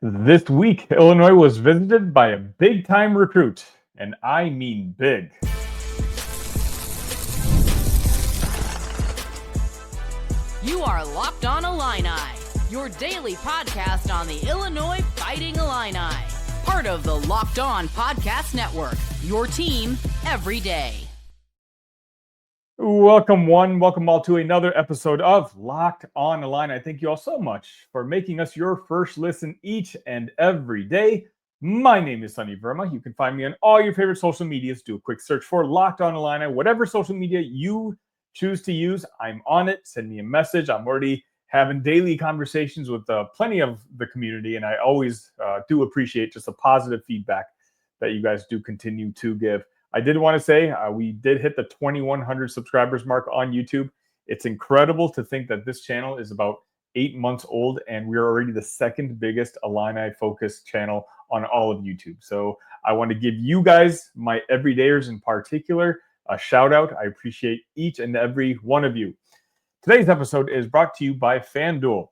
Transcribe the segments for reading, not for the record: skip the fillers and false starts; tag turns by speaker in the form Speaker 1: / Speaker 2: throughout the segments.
Speaker 1: This week, Illinois was visited by a big-time recruit, and I mean big.
Speaker 2: You are Locked On Illini, your daily podcast on the Illinois Fighting Illini. Part of the Locked On Podcast Network, your team every day.
Speaker 1: Welcome all to another episode of Locked On Illini. Thank you all so much for making us your first listen each and every day. My name is Verma. You can find me on all your favorite social medias. Do a quick search for Locked On Illini. Whatever social media you choose to use, I'm on it. Send me a message. I'm already having daily conversations with plenty of the community, and I always do appreciate just the positive feedback that you guys do continue to give. I did want to say we did hit the 2,100 subscribers mark on YouTube. It's incredible to think that this channel is about 8 months old, and we're already the second biggest Illini-focused channel on all of YouTube. So I want to give you guys, my everydayers in particular, a shout out. I appreciate each and every one of you. Today's episode is brought to you by FanDuel.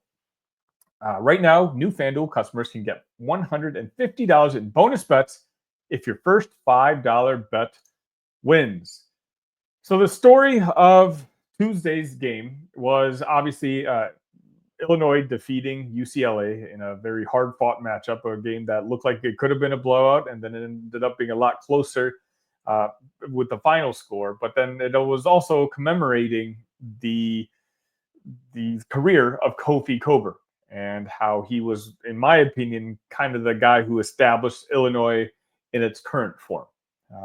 Speaker 1: Right now, new FanDuel customers can get $150 in bonus bets if your first $5 bet wins. So the story of Tuesday's game was obviously Illinois defeating UCLA in a very hard-fought matchup, a game that looked like it could have been a blowout, and then it ended up being a lot closer with the final score. But then it was also commemorating the career of Kofi Cockburn and how he was, in my opinion, kind of the guy who established Illinois in its current form.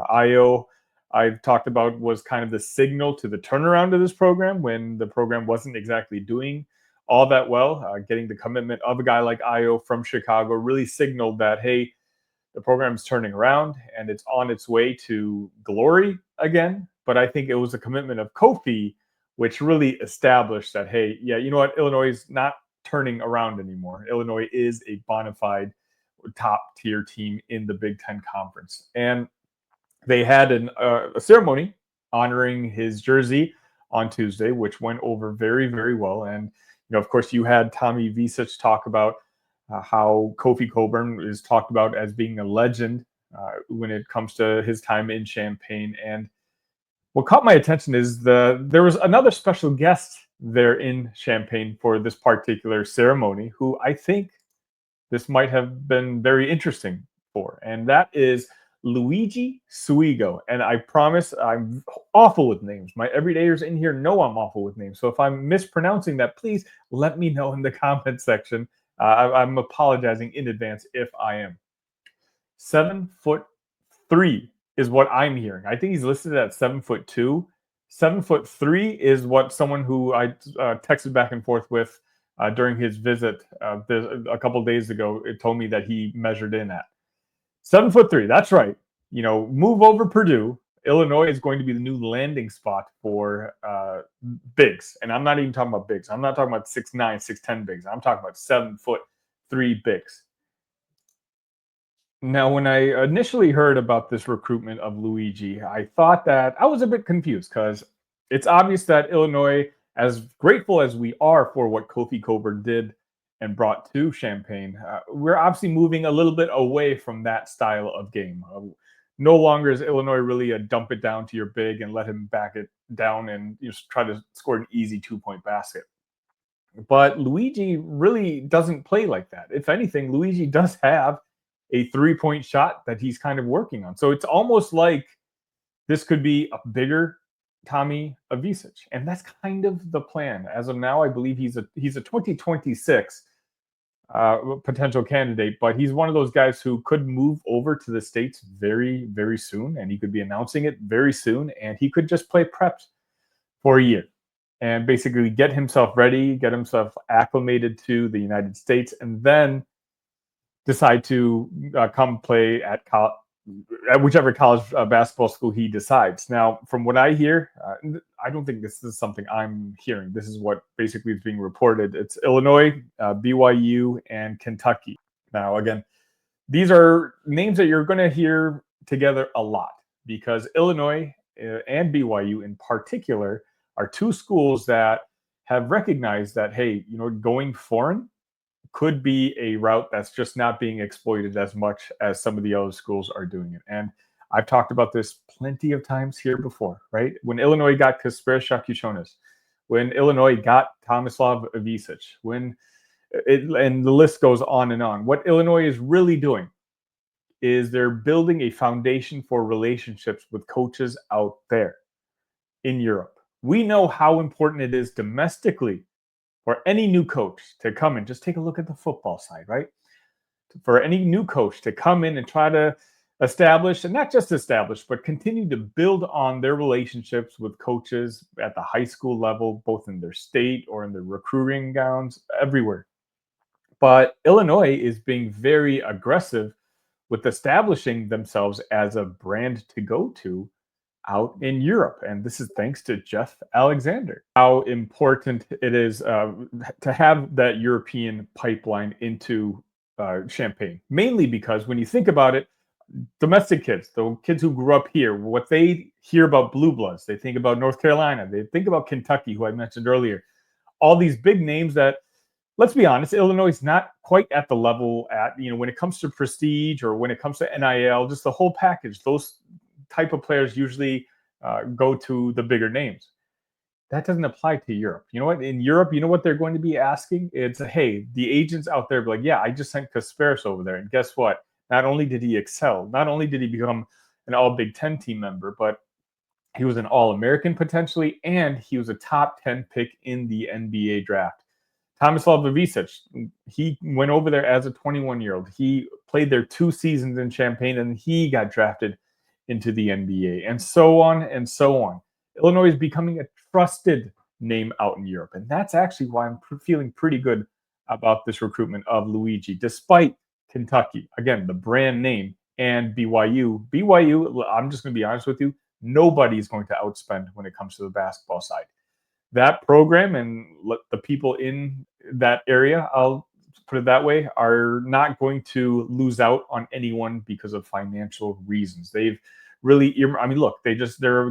Speaker 1: Io, I've talked about, was kind of the signal to the turnaround of this program when the program wasn't exactly doing all that well. Getting the commitment of a guy like Io from Chicago really signaled that, hey, the program's turning around and it's on its way to glory again. But I think it was a commitment of Kofi which really established that, hey, yeah, you know what? Illinois is not turning around anymore. Illinois is a bona fide top-tier team in the Big Ten Conference. And they had a ceremony honoring his jersey on Tuesday, which went over very, very well. And, of course, you had Tommy Ivisic talk about how Kofi Cockburn is talked about as being a legend when it comes to his time in Champaign. And what caught my attention is there was another special guest there in Champaign for this particular ceremony, who I think this might have been very interesting for, and that is Luigi Suigo. And I promise I'm awful with names. My everydayers in here know I'm awful with names. So if I'm mispronouncing that, please let me know in the comment section. I'm apologizing in advance if I am. 7'3" is what I'm hearing. I think he's listed at 7'2". 7'3" is what someone who I texted back and forth with during his visit a couple days ago, it told me that he measured in at 7'3". That's right. Move over Purdue. Illinois is going to be the new landing spot for bigs. And I'm not even talking about bigs. I'm not talking about 6'9", 6'10" bigs. I'm talking about 7'3" bigs. Now, when I initially heard about this recruitment of Luigi, I thought that I was a bit confused because it's obvious that Illinois, as grateful as we are for what Kofi Cockburn did and brought to Champaign, we're obviously moving a little bit away from that style of game. No longer is Illinois really a dump it down to your big and let him back it down and just try to score an easy 2-point basket. But Luigi really doesn't play like that. If anything, Luigi does have a 3-point shot that he's kind of working on. So it's almost like this could be a bigger Tommy Ivisic. And that's kind of the plan. As of now, I believe he's a 2026 potential candidate, but he's one of those guys who could move over to the States very, very soon. And he could be announcing it very soon. And he could just play prepped for a year and basically get himself ready, get himself acclimated to the United States, and then decide to come play at whichever college basketball school he decides. Now, from what I hear, I don't think this is something I'm hearing. This is what basically is being reported. It's Illinois, BYU, and Kentucky. Now, again, these are names that you're going to hear together a lot because Illinois and BYU in particular are two schools that have recognized that, hey, going foreign could be a route that's just not being exploited as much as some of the other schools are doing it. And I've talked about this plenty of times here before, right? When Illinois got Kasper Shakuchonis, when Illinois got Tomislav Ivisic, and the list goes on and on. What Illinois is really doing is they're building a foundation for relationships with coaches out there in Europe. We know how important it is domestically for any new coach to come in. Just take a look at the football side, right? For any new coach to come in and try to establish, and not just establish, but continue to build on their relationships with coaches at the high school level, both in their state or in their recruiting grounds, everywhere. But Illinois is being very aggressive with establishing themselves as a brand to go to out in Europe. And this is thanks to Jeff Alexander. How important it is to have that European pipeline into Champaign, mainly because when you think about it, domestic kids, the kids who grew up here, what they hear about Blue Bloods, they think about North Carolina, they think about Kentucky, who I mentioned earlier, all these big names that, let's be honest, Illinois is not quite at the level when it comes to prestige or when it comes to NIL, just the whole package. Those type of players usually go to the bigger names. That doesn't apply to Europe. You know what? In Europe, you know what they're going to be asking? It's, hey, the agents out there be like, yeah, I just sent Kasperis over there. And guess what? Not only did he excel, not only did he become an all Big Ten team member, but he was an All-American potentially, and he was a top 10 pick in the NBA draft. Tomislav Ivisic, he went over there as a 21-year-old. He played there 2 seasons in Champaign, and he got drafted into the NBA, and so on and so on. Illinois is becoming a trusted name out in Europe, and that's actually why I'm feeling pretty good about this recruitment of Luigi, despite Kentucky, again, the brand name, and BYU. BYU, I'm just going to be honest with you, nobody's going to outspend when it comes to the basketball side. That program and the people in that area, I'll put it that way, are not going to lose out on anyone because of financial reasons. They've really, look, they're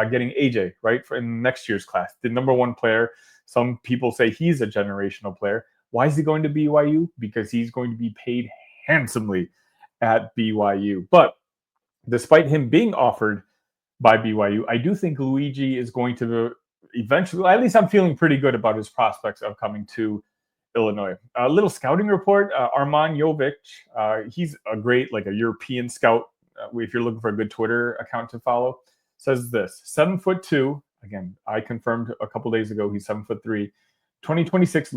Speaker 1: getting AJ, right, in next year's class, the number 1 player. Some people say he's a generational player. Why is he going to BYU? Because he's going to be paid handsomely at BYU. But despite him being offered by BYU, I do think Luigi is going to eventually, at least I'm feeling pretty good about his prospects of coming to Illinois. A little scouting report, Arman Jovic, he's a great, a European scout. If you're looking for a good Twitter account to follow, says this: 7'2". Again, I confirmed a couple days ago he's 7'3". 2026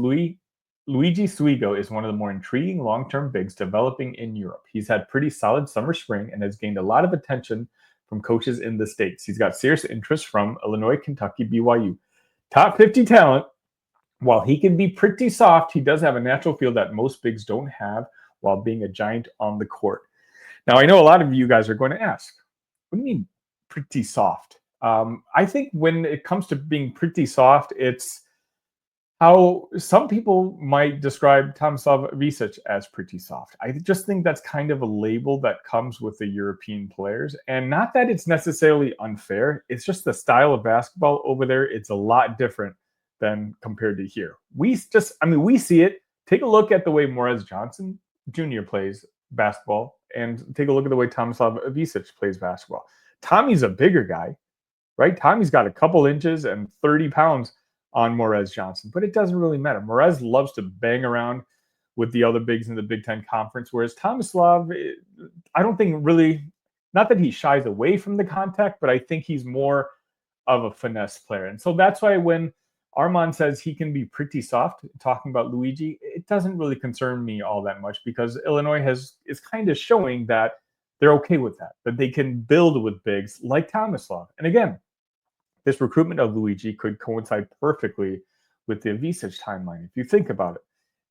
Speaker 1: Luigi Suigo is one of the more intriguing long-term bigs developing in Europe. He's had pretty solid summer spring and has gained a lot of attention from coaches in the States. He's got serious interest from Illinois, Kentucky, BYU. Top 50 talent. While he can be pretty soft, he does have a natural feel that most bigs don't have while being a giant on the court. Now, I know a lot of you guys are going to ask, what do you mean pretty soft? I think when it comes to being pretty soft, it's how some people might describe Tomislav Ivisic as pretty soft. I just think that's kind of a label that comes with the European players. And not that it's necessarily unfair. It's just the style of basketball over there. It's a lot different than compared to here. We see it. Take a look at the way Morez Johnson Jr. plays basketball and take a look at the way Tomislav Ivisic plays basketball. Tommy's a bigger guy, right? Tommy's got a couple inches and 30 pounds on Morez Johnson, but it doesn't really matter. Morez loves to bang around with the other bigs in the Big Ten Conference, whereas Tomislav, I don't think really, not that he shies away from the contact, but I think he's more of a finesse player. And so that's why when Arman says he can be pretty soft, talking about Luigi, it doesn't really concern me all that much because Illinois is kind of showing that they're okay with that they can build with bigs like Tomislav. And again, this recruitment of Luigi could coincide perfectly with the Ivisic timeline. If you think about it,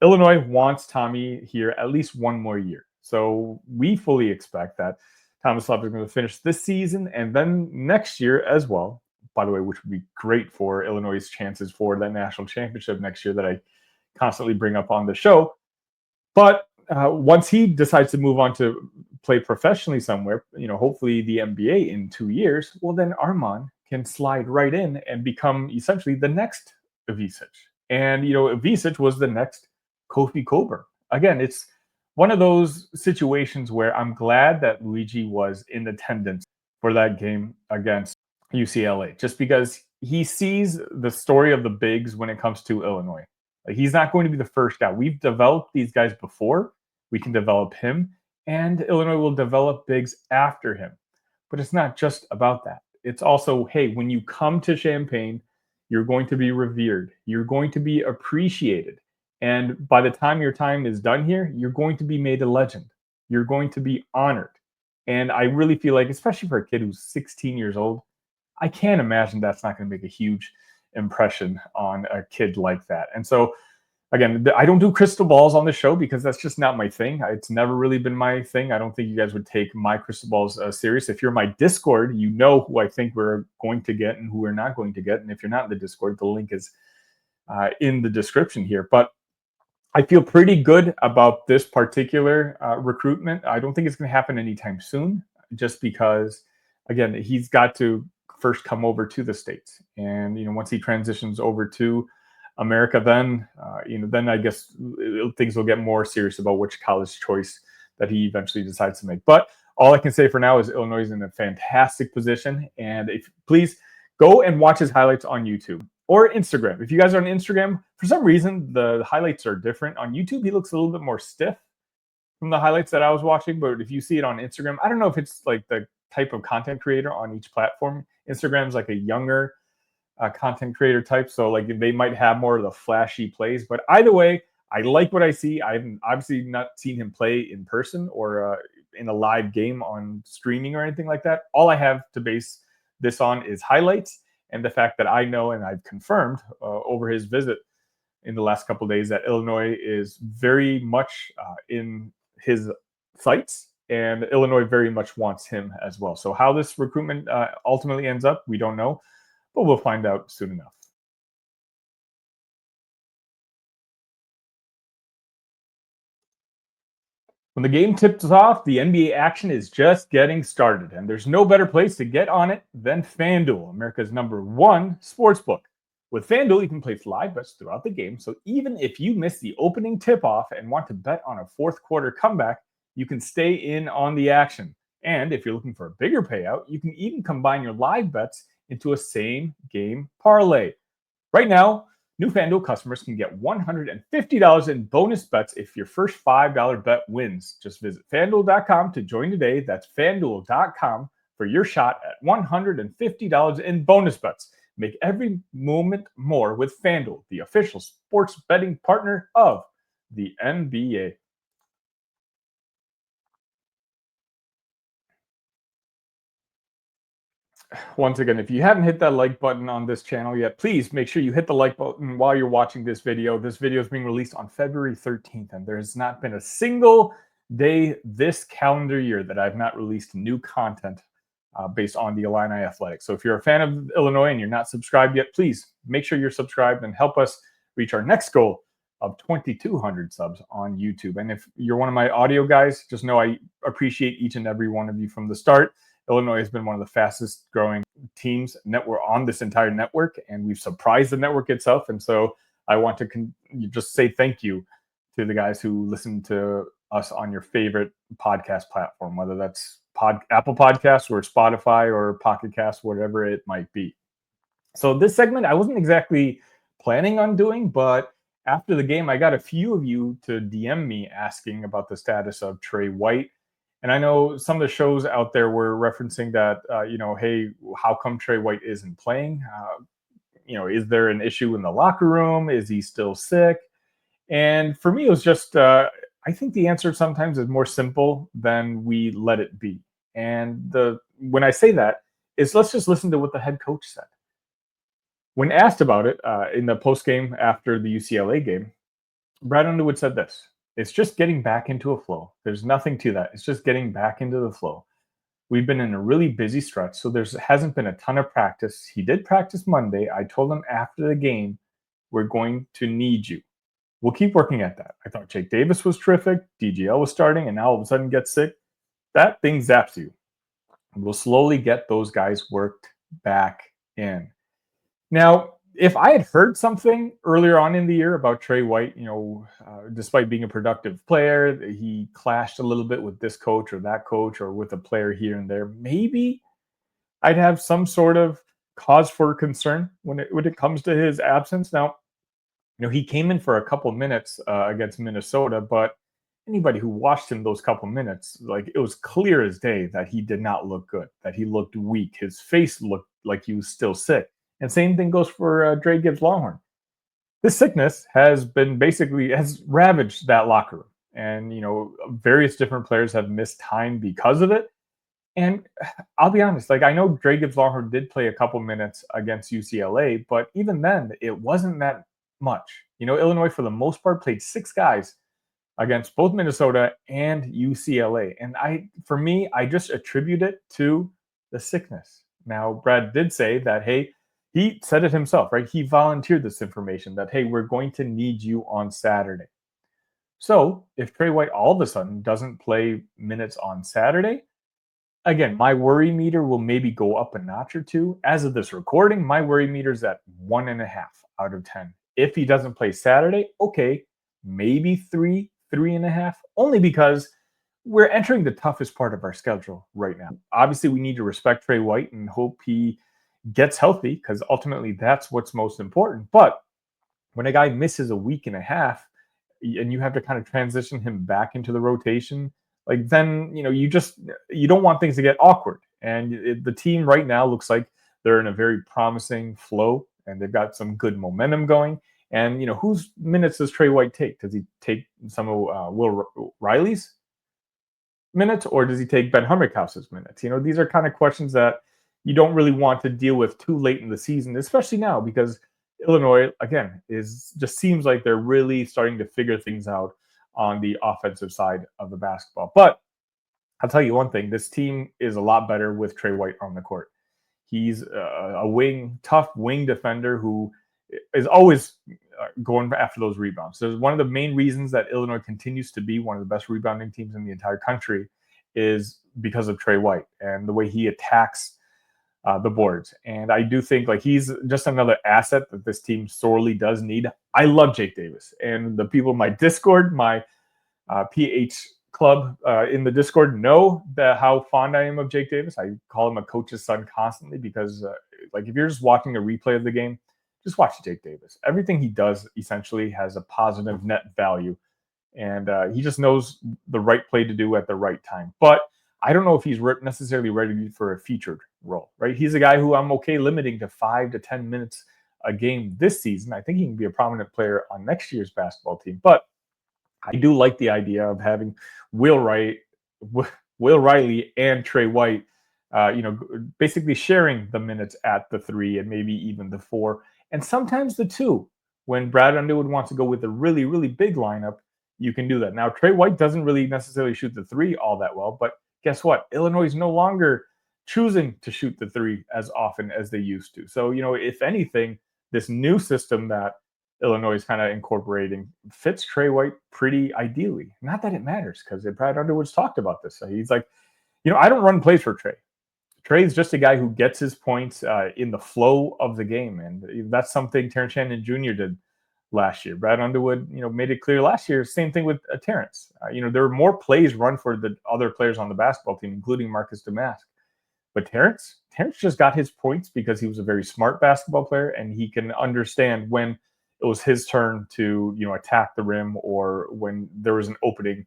Speaker 1: Illinois wants Tommy here at least 1 more year. So we fully expect that Tomislav is going to finish this season and then next year as well, by the way, which would be great for Illinois' chances for that national championship next year that I constantly bring up on the show. But once he decides to move on to play professionally somewhere, hopefully the NBA in 2 years, well, then Arman can slide right in and become essentially the next Ivisic. And, Ivisic was the next Kofi Cockburn. Again, it's one of those situations where I'm glad that Luigi was in attendance for that game against UCLA, just because he sees the story of the bigs when it comes to Illinois. Like, he's not going to be the first guy. We've developed these guys before. We can develop him, and Illinois will develop bigs after him. But it's not just about that. It's also, hey, when you come to Champaign, you're going to be revered. You're going to be appreciated. And by the time your time is done here, you're going to be made a legend. You're going to be honored. And I really feel like, especially for a kid who's 16 years old, I can't imagine that's not going to make a huge impression on a kid like that. And so, again, I don't do crystal balls on the show because that's just not my thing. It's never really been my thing. I don't think you guys would take my crystal balls serious. If you're my Discord, you know who I think we're going to get and who we're not going to get. And if you're not in the Discord, the link is in the description here. But I feel pretty good about this particular recruitment. I don't think it's going to happen anytime soon, just because, again, he's got to first come over to the States. And, once he transitions over to America, then, then I guess things will get more serious about which college choice that he eventually decides to make. But all I can say for now is Illinois is in a fantastic position. And please go and watch his highlights on YouTube or Instagram. If you guys are on Instagram, for some reason, the highlights are different. On YouTube, he looks a little bit more stiff from the highlights that I was watching. But if you see it on Instagram, I don't know if it's like the type of content creator on each platform. Instagram's like a younger content creator type, so like they might have more of the flashy plays. But either way, I like what I see. I haven't obviously not seen him play in person or in a live game on streaming or anything like that. All I have to base this on is highlights and the fact that I know and I've confirmed over his visit in the last couple of days that Illinois is very much in his sights, and Illinois very much wants him as well. So how this recruitment ultimately ends up, we don't know, but we'll find out soon enough. When the game tips off, the NBA action is just getting started, and there's no better place to get on it than FanDuel, America's #1 sportsbook. With FanDuel, you can place live bets throughout the game, so even if you miss the opening tip-off and want to bet on a fourth quarter comeback, you can stay in on the action. And if you're looking for a bigger payout, you can even combine your live bets into a same-game parlay. Right now, new FanDuel customers can get $150 in bonus bets if your first $5 bet wins. Just visit FanDuel.com to join today. That's FanDuel.com for your shot at $150 in bonus bets. Make every moment more with FanDuel, the official sports betting partner of the NBA. Once again, if you haven't hit that like button on this channel yet, please make sure you hit the like button while you're watching this video. This video is being released on February 13th, and there has not been a single day this calendar year that I've not released new content based on the Illini Athletics. So if you're a fan of Illinois and you're not subscribed yet, please make sure you're subscribed and help us reach our next goal of 2,200 subs on YouTube. And if you're one of my audio guys, just know I appreciate each and every one of you from the start. Illinois has been one of the fastest growing teams network on this entire network, and we've surprised the network itself. And so I want to just say thank you to the guys who listen to us on your favorite podcast platform, whether that's Apple Podcasts or Spotify or Pocket Cast, whatever it might be. So this segment I wasn't exactly planning on doing, but after the game, I got a few of you to DM me asking about the status of Tre White. And I know some of the shows out there were referencing that, hey, how come Tre White isn't playing? Is there an issue in the locker room? Is he still sick? And for me, it was just, I think the answer sometimes is more simple than we let it be. And when I say that, is let's just listen to what the head coach said. When asked about it in the post game after the UCLA game, Brad Underwood said this: "It's just getting back into a flow. There's nothing to that. It's just getting back into the flow. We've been in a really busy stretch, so there hasn't been a ton of practice. He did practice Monday. I told him after the game, we're going to need you. We'll keep working at that. I thought Jake Davis was terrific. DGL was starting, and now all of a sudden gets sick. That thing zaps you. We'll slowly get those guys worked back in." Now, if I had heard something earlier on in the year about Tre White, despite being a productive player, he clashed a little bit with this coach or that coach or with a player here and there, maybe I'd have some sort of cause for concern when it comes to his absence. Now, he came in for a couple minutes against Minnesota, but anybody who watched him those couple minutes, like it was clear as day that he did not look good, that he looked weak. His face looked like he was still sick. And same thing goes for Dre Gibbs Longhorn. This sickness has ravaged that locker room. And, various different players have missed time because of it. And I'll be honest, like I know Dre Gibbs Longhorn did play a couple minutes against UCLA, but even then, it wasn't that much. Illinois, for the most part, played 6 guys against both Minnesota and UCLA. And for me, I just attribute it to the sickness. Now, Brad did say that, hey, he said it himself, right? He volunteered this information that, hey, we're going to need you on Saturday. So if Tre White all of a sudden doesn't play minutes on Saturday, again, my worry meter will maybe go up a notch or two. As of this recording, my worry meter is at 1.5 out of 10. If he doesn't play Saturday, okay, maybe 3.5, only because we're entering the toughest part of our schedule right now. Obviously, we need to respect Tre White and hope he gets healthy, because ultimately that's what's most important. But when a guy misses a week and a half and you have to kind of transition him back into the rotation, like then, you don't want things to get awkward. And the team right now looks like they're in a very promising flow and they've got some good momentum going. And, whose minutes does Tre White take? Does he take some of Will Riley's minutes, or does he take Ben Hummerkhouse's minutes? These are kind of questions that you don't really want to deal with too late in the season, especially now, because Illinois, again, just seems like they're really starting to figure things out on the offensive side of the basketball. But I'll tell you one thing, this team is a lot better with Tre White on the court. He's a tough wing defender who is always going after those rebounds. So one of the main reasons that Illinois continues to be one of the best rebounding teams in the entire country is because of Tre White and the way he attacks the boards. And I do think like he's just another asset that this team sorely does need. I love Jake Davis, and the people in my Discord, my PH club in the Discord, know how fond I am of Jake Davis. I call him a coach's son constantly because like if you're just watching a replay of the game, just watch Jake Davis. Everything he does essentially has a positive net value, and he just knows the right play to do at the right time. But I don't know if he's necessarily ready for a featured role, right? He's a guy who I'm okay limiting to 5 to 10 minutes a game this season. I think he can be a prominent player on next year's basketball team. But I do like the idea of having Will Riley and Tre White, basically sharing the minutes at the 3 and maybe even the 4, and sometimes the 2. When Brad Underwood wants to go with a really, really big lineup, you can do that. Now, Tre White doesn't really necessarily shoot the 3 all that well, but guess what? Illinois is no longer choosing to shoot the 3 as often as they used to. So, if anything, this new system that Illinois is kind of incorporating fits Tre White pretty ideally. Not that it matters, because Brad Underwood's talked about this. So he's like, I don't run plays for Tre. Tre is just a guy who gets his points in the flow of the game. And that's something Terrence Shannon Jr. did last year. Brad Underwood, made it clear last year. Same thing with Terrence. There were more plays run for the other players on the basketball team, including Marcus Damask. But Terrence just got his points because he was a very smart basketball player, and he can understand when it was his turn to, attack the rim, or when there was an opening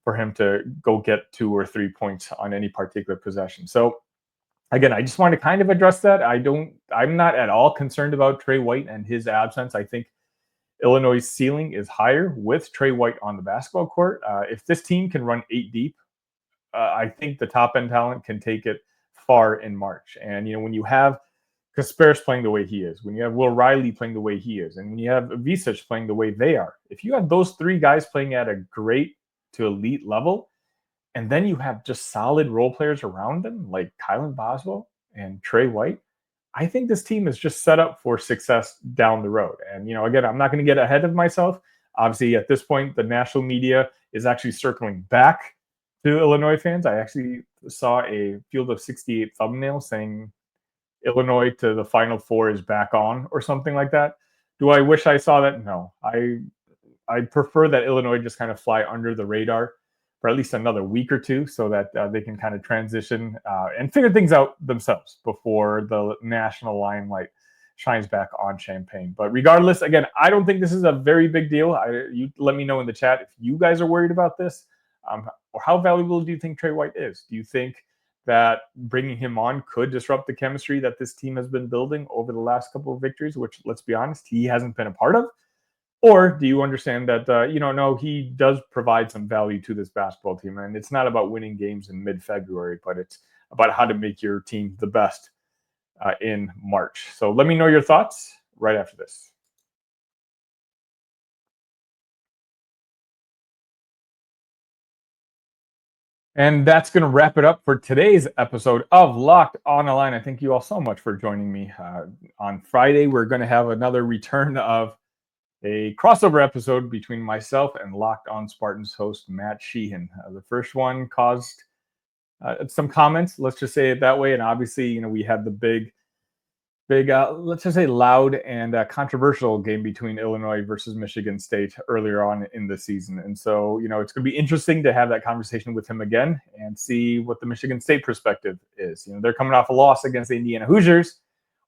Speaker 1: for him to go get 2 or 3 points on any particular possession. So again, I just want to kind of address that. I'm not at all concerned about Tre White and his absence. I think Illinois' ceiling is higher with Tre White on the basketball court. If this team can run 8 deep, I think the top end talent can take it far in March. And when you have Kasparis playing the way he is, when you have Will Riley playing the way he is, and when you have Ivisic playing the way they are, if you have those 3 guys playing at a great to elite level, and then you have just solid role players around them like Kylan Boswell and Tre White, I think this team is just set up for success down the road. And, again, I'm not going to get ahead of myself. Obviously, at this point, the national media is actually circling back to Illinois fans. I actually saw a Field of 68 thumbnail saying Illinois to the Final Four is back on or something like that. Do I wish I saw that? No. I prefer that Illinois just kind of fly under the radar for at least another week or two so that they can kind of transition and figure things out themselves before the national limelight shines back on Champaign. But regardless, again, I don't think this is a very big deal. You let me know in the chat if you guys are worried about this, or how valuable do you think Tre White is? Do you think that bringing him on could disrupt the chemistry that this team has been building over the last couple of victories, which, let's be honest, he hasn't been a part of? Or do you understand that, no, he does provide some value to this basketball team, and it's not about winning games in mid-February, but it's about how to make your team the best in March. So let me know your thoughts right after this. And that's going to wrap it up for today's episode of Locked on Illini. I thank you all so much for joining me. On Friday, we're going to have another return of a crossover episode between myself and Locked on Spartans host Matt Sheehan. The first one caused some comments, let's just say it that way. And obviously, we had the big, let's just say loud and controversial game between Illinois versus Michigan State earlier on in the season. And so, it's going to be interesting to have that conversation with him again and see what the Michigan State perspective is. They're coming off a loss against the Indiana Hoosiers,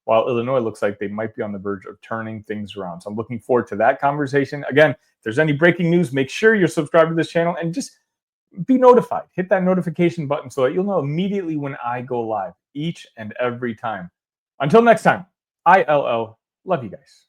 Speaker 1: while Illinois looks like they might be on the verge of turning things around. So I'm looking forward to that conversation. Again, if there's any breaking news, make sure you're subscribed to this channel and just be notified. Hit that notification button so that you'll know immediately when I go live each and every time. Until next time, ILL. Love you guys.